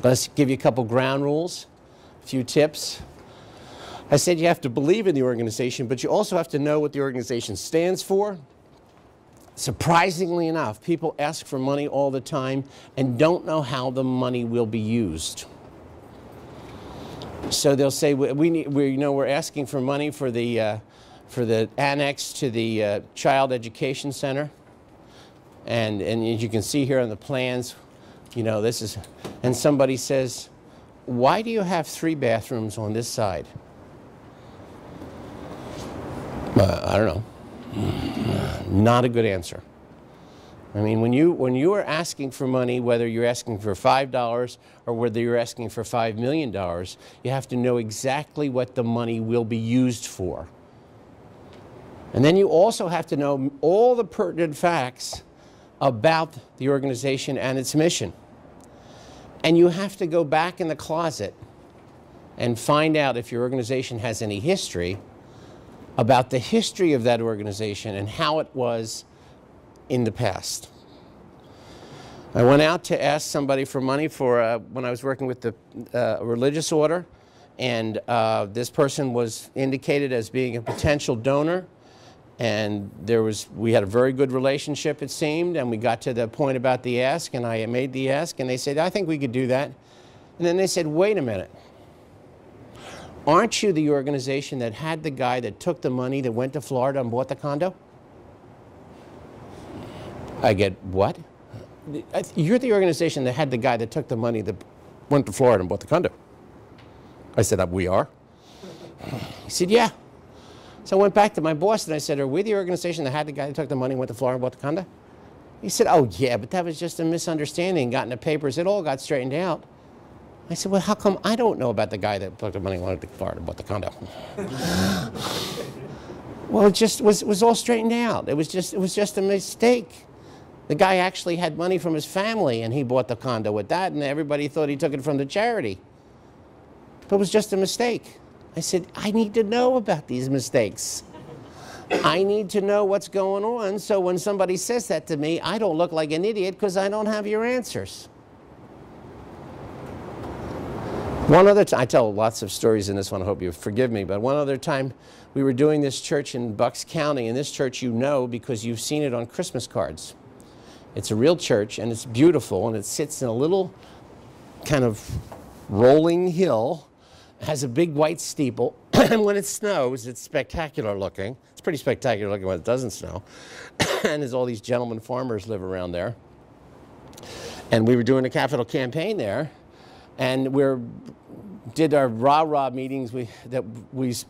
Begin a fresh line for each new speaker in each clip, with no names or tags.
Let's give you a couple ground rules, a few tips. I said you have to believe in the organization, but you also have to know what the organization stands for. Surprisingly enough, people ask for money all the time and don't know how the money will be used. So they'll say, we're asking for money for the annex to the Child Education Center. And as you can see here on the plans, this is, and somebody says, why do you have 3 bathrooms on this side? I don't know. Not a good answer. I mean, when you are asking for money, whether you're asking for $5 or whether you're asking for $5 million, you have to know exactly what the money will be used for. And then you also have to know all the pertinent facts about the organization and its mission. And you have to go back in the closet and find out if your organization has any history about the history of that organization and how it was in the past. I went out to ask somebody for money for when I was working with the religious order, and this person was indicated as being a potential donor, and we had a very good relationship, it seemed, and we got to the point about the ask, and I made the ask, and they said, I think we could do that. And then they said, wait a minute. Aren't you the organization that had the guy that took the money that went to Florida and bought the condo? I get, what? You're the organization that had the guy that took the money that went to Florida and bought the condo. I said, we are? He said, yeah. So I went back to my boss and I said, are we the organization that had the guy that took the money and went to Florida and bought the condo? He said, oh yeah, but that was just a misunderstanding. Got in the papers, it all got straightened out. I said, well, how come I don't know about the guy that took the money and went to Florida and bought the condo? Well, it just was all straightened out. It was just a mistake. The guy actually had money from his family and he bought the condo with that, and everybody thought he took it from the charity. But it was just a mistake. I said, I need to know about these mistakes. I need to know what's going on, so when somebody says that to me, I don't look like an idiot because I don't have your answers. One other time, I tell lots of stories in this one, I hope you forgive me, but one other time we were doing this church in Bucks County, and this church you know because you've seen it on Christmas cards. It's a real church, and it's beautiful, and it sits in a little kind of rolling hill, has a big white steeple, and when it snows, it's spectacular looking. It's pretty spectacular looking when it doesn't snow, and there's all these gentlemen farmers live around there. And we were doing a capital campaign there, and did our rah-rah meetings. We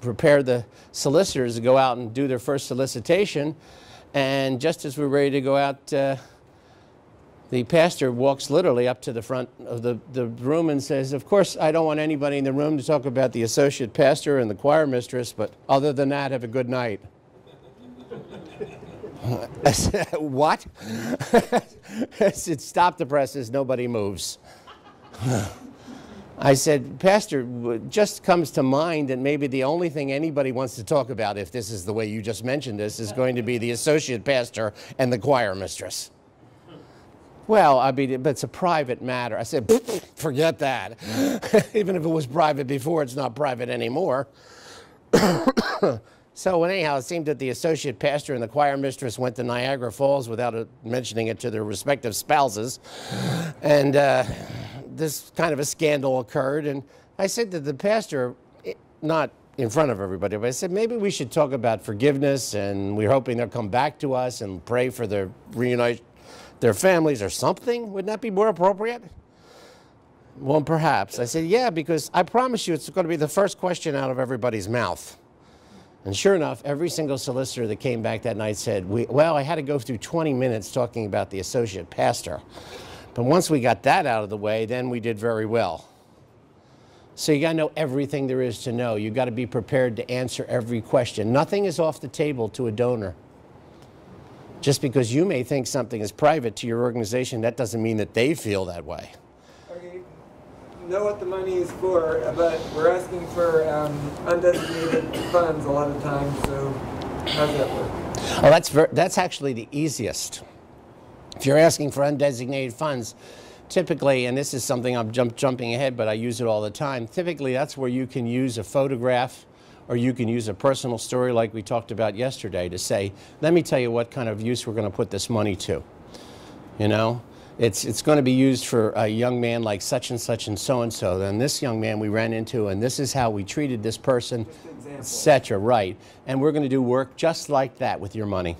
prepared the solicitors to go out and do their first solicitation, and just as we were ready to go out, the pastor walks literally up to the front of the room and says, of course, I don't want anybody in the room to talk about the associate pastor and the choir mistress, but other than that, have a good night. I said, what? I said, stop the presses, nobody moves. I said, Pastor, it just comes to mind that maybe the only thing anybody wants to talk about, if this is the way you just mentioned this, is going to be the associate pastor and the choir mistress. Well, I mean, but it's a private matter. I said, forget that. Even if it was private before, it's not private anymore. So anyhow, it seemed that the associate pastor and the choir mistress went to Niagara Falls without mentioning it to their respective spouses. And this kind of a scandal occurred. And I said to the pastor, not in front of everybody, but I said, maybe we should talk about forgiveness, and we're hoping they'll come back to us and pray for their reunite their families or something. Wouldn't that be more appropriate? Well, perhaps. I said, yeah, because I promise you it's going to be the first question out of everybody's mouth. And sure enough, every single solicitor that came back that night said, well, I had to go through 20 minutes talking about the associate pastor. But once we got that out of the way, then we did very well. So you got to know everything there is to know. You got to be prepared to answer every question. Nothing is off the table to a donor. Just because you may think something is private to your organization, that doesn't mean that they feel that way.
Okay, you know what the money is for, but we're asking for undesignated funds a lot of times, so how does that work?
Oh, that's actually the easiest. If you're asking for undesignated funds, typically, and this is something I'm jumping ahead, but I use it all the time, typically that's where you can use a photograph or you can use a personal story like we talked about yesterday to say, let me tell you what kind of use we're going to put this money to. You know, it's going to be used for a young man like such and so, then this young man we ran into, and this is how we treated this person, etc. Right. And we're going to do work just like that with your money.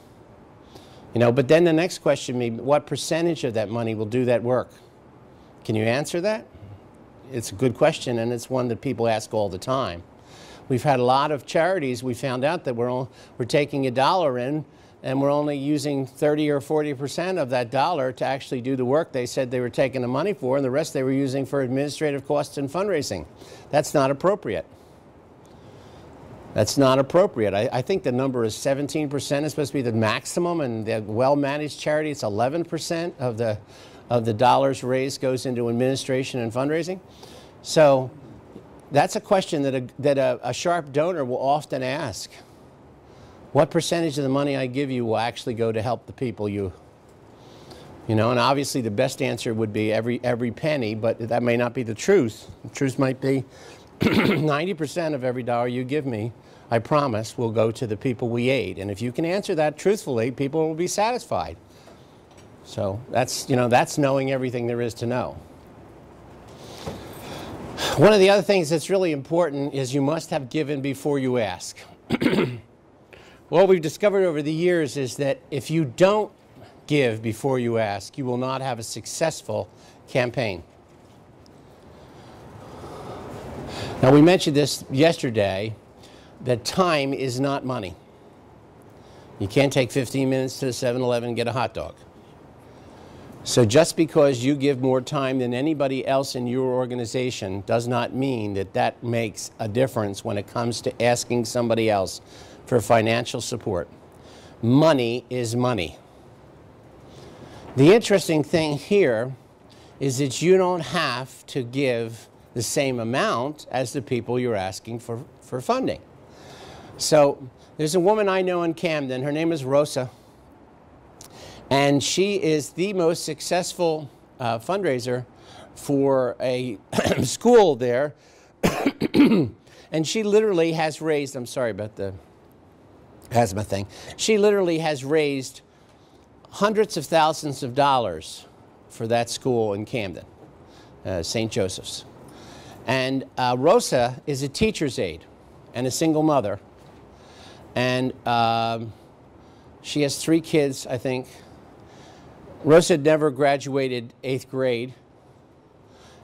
You know, but then the next question may be, what percentage of that money will do that work? Can you answer that? It's a good question, and it's one that people ask all the time. We've had a lot of charities, we found out that we're taking $1 in, and we're only using 30 or 40% of that dollar to actually do the work they said they were taking the money for, and the rest they were using for administrative costs and fundraising. That's not appropriate. That's not appropriate. I think the number is 17% is supposed to be the maximum, and the well-managed charity, it's 11% of the dollars raised goes into administration and fundraising. So that's a question that a sharp donor will often ask. What percentage of the money I give you will actually go to help the people you know, and obviously the best answer would be every penny, but that may not be the truth. The truth might be 90% of every dollar you give me, I promise, will go to the people we aid. And if you can answer that truthfully, people will be satisfied. So that's, you know, that's knowing everything there is to know. One of the other things that's really important is you must have given before you ask. What we've discovered over the years is that if you don't give before you ask, you will not have a successful campaign. Now, we mentioned this yesterday, that time is not money. You can't take 15 minutes to the 7-Eleven and get a hot dog. So just because you give more time than anybody else in your organization does not mean that that makes a difference when it comes to asking somebody else for financial support. Money is money. The interesting thing here is that you don't have to give the same amount as the people you're asking for funding. So there's a woman I know in Camden, her name is Rosa, and she is the most successful fundraiser for a school there. And she literally has raised, I'm sorry about the asthma thing, she literally has raised hundreds of thousands of dollars for that school in Camden, St. Joseph's. And Rosa is a teacher's aide and a single mother. And she has 3 kids, I think. Rosa never graduated 8th grade.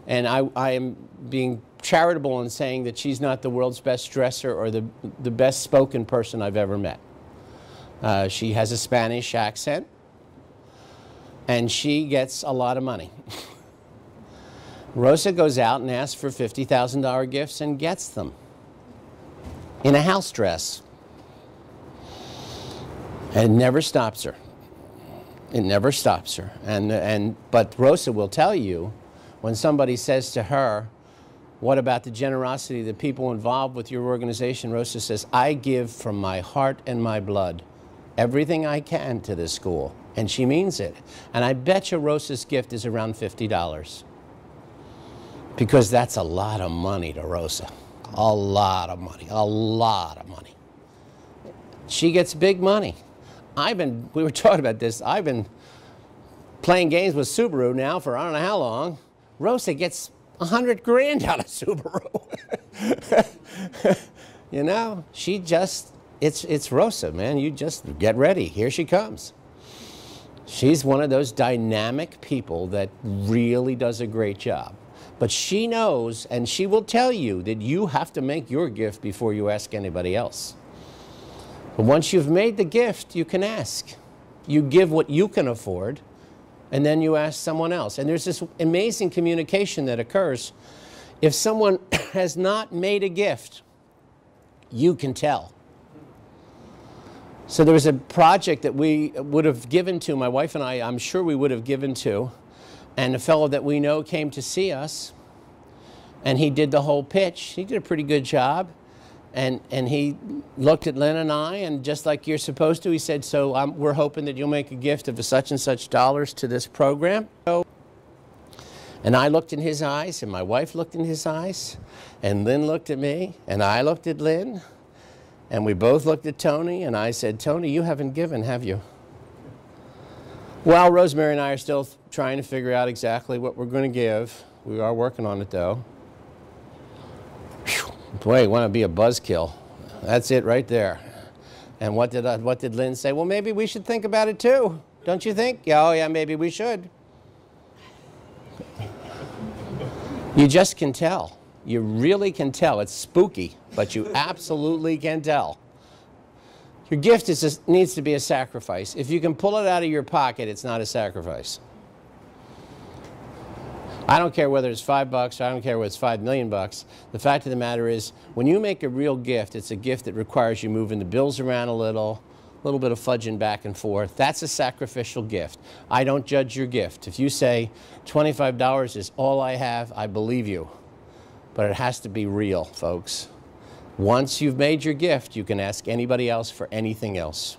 And I am being charitable in saying that she's not the world's best dresser or the best spoken person I've ever met. She has a Spanish accent, and she gets a lot of money. Rosa goes out and asks for $50,000 gifts and gets them in a house dress. And it never stops her. It never stops her. But Rosa will tell you, when somebody says to her, what about the generosity of the people involved with your organization? Rosa says, I give from my heart and my blood everything I can to this school. And she means it. And I bet you Rosa's gift is around $50. Because that's a lot of money to Rosa. A lot of money. A lot of money. She gets big money. We were talking about this, I've been playing games with Subaru now for I don't know how long. Rosa gets 100 grand out of Subaru. You know, she just, it's Rosa, man. You just get ready. Here she comes. She's one of those dynamic people that really does a great job. But she knows, and she will tell you, that you have to make your gift before you ask anybody else. But once you've made the gift, you can ask. You give what you can afford, and then you ask someone else. And there's this amazing communication that occurs. If someone has not made a gift, you can tell. So there was a project that we would have given to, my wife and I'm sure we would have given to, and a fellow that we know came to see us, and he did the whole pitch. He did a pretty good job. And he looked at Lynn and I, and just like you're supposed to, he said, so we're hoping that you'll make a gift of such and such dollars to this program. So And I looked in his eyes, and my wife looked in his eyes, and Lynn looked at me, and I looked at Lynn, and we both looked at Tony, and I said, Tony, you haven't given, have you? Well, Rosemary and I are still trying to figure out exactly what we're going to give. We are working on it, though. Whew. Boy, you want to be a buzzkill. That's it right there. And what did Lynn say? Well, maybe we should think about it, too. Don't you think? Yeah, oh, yeah, maybe we should. You just can tell. You really can tell. It's spooky, but you absolutely can tell. Your gift needs to be a sacrifice. If you can pull it out of your pocket, it's not a sacrifice. I don't care whether it's $5, I don't care whether it's $5 million. The fact of the matter is, when you make a real gift, it's a gift that requires you moving the bills around a little bit of fudging back and forth. That's a sacrificial gift. I don't judge your gift. If you say $25 is all I have, I believe you. But it has to be real, folks. Once you've made your gift, you can ask anybody else for anything else.